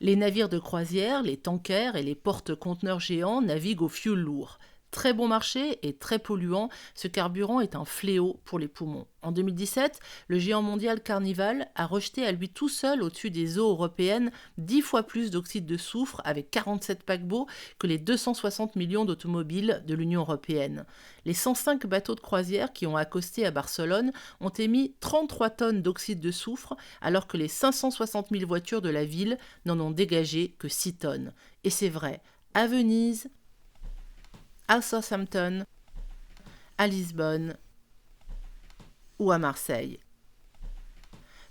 Les navires de croisière, les tankers et les porte-conteneurs géants naviguent au fioul lourd. Très bon marché et très polluant, ce carburant est un fléau pour les poumons. En 2017, le géant mondial Carnival a rejeté à lui tout seul au-dessus des eaux européennes 10 fois plus d'oxyde de soufre avec 47 paquebots que les 260 millions d'automobiles de l'Union européenne. Les 105 bateaux de croisière qui ont accosté à Barcelone ont émis 33 tonnes d'oxyde de soufre alors que les 560 000 voitures de la ville n'en ont dégagé que 6 tonnes. Et c'est vrai, à Venise, à Southampton, à Lisbonne ou à Marseille.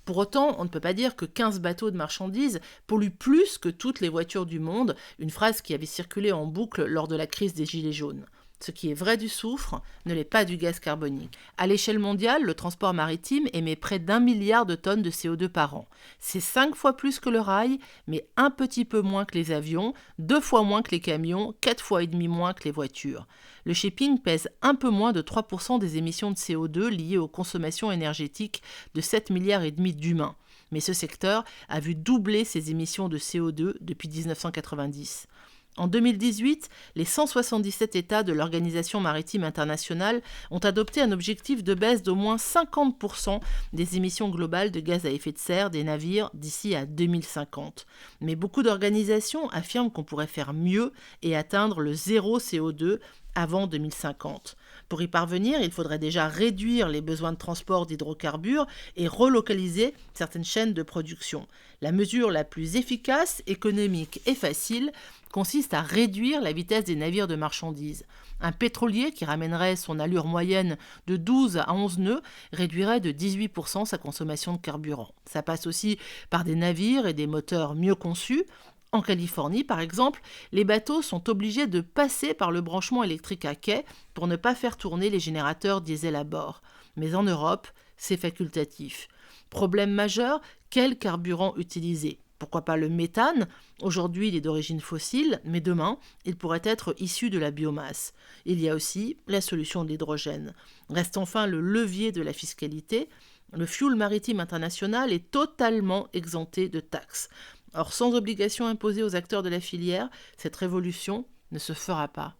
Pour autant, on ne peut pas dire que 15 bateaux de marchandises polluent plus que toutes les voitures du monde, une phrase qui avait circulé en boucle lors de la crise des Gilets jaunes. Ce qui est vrai du soufre ne l'est pas du gaz carbonique. À l'échelle mondiale, le transport maritime émet près d'1 milliard de tonnes de CO2 par an. C'est 5 fois plus que le rail, mais un petit peu moins que les avions, 2 fois moins que les camions, 4 fois et demi moins que les voitures. Le shipping pèse un peu moins de 3% des émissions de CO2 liées aux consommations énergétiques de 7 milliards et demi d'humains. Mais ce secteur a vu doubler ses émissions de CO2 depuis 1990. En 2018, les 177 États de l'Organisation maritime internationale ont adopté un objectif de baisse d'au moins 50% des émissions globales de gaz à effet de serre des navires d'ici à 2050. Mais beaucoup d'organisations affirment qu'on pourrait faire mieux et atteindre le zéro CO2 avant 2050. Pour y parvenir, il faudrait déjà réduire les besoins de transport d'hydrocarbures et relocaliser certaines chaînes de production. La mesure la plus efficace, économique et facile consiste à réduire la vitesse des navires de marchandises. Un pétrolier qui ramènerait son allure moyenne de 12 à 11 nœuds réduirait de 18% sa consommation de carburant. Ça passe aussi par des navires et des moteurs mieux conçus. En Californie, par exemple, les bateaux sont obligés de passer par le branchement électrique à quai pour ne pas faire tourner les générateurs diesel à bord. Mais en Europe, c'est facultatif. Problème majeur, quel carburant utiliser ? Pourquoi pas le méthane ? Aujourd'hui, il est d'origine fossile, mais demain, il pourrait être issu de la biomasse. Il y a aussi la solution de l'hydrogène. Reste enfin le levier de la fiscalité. Le fioul maritime international est totalement exempté de taxes. Or, sans obligation imposée aux acteurs de la filière, cette révolution ne se fera pas.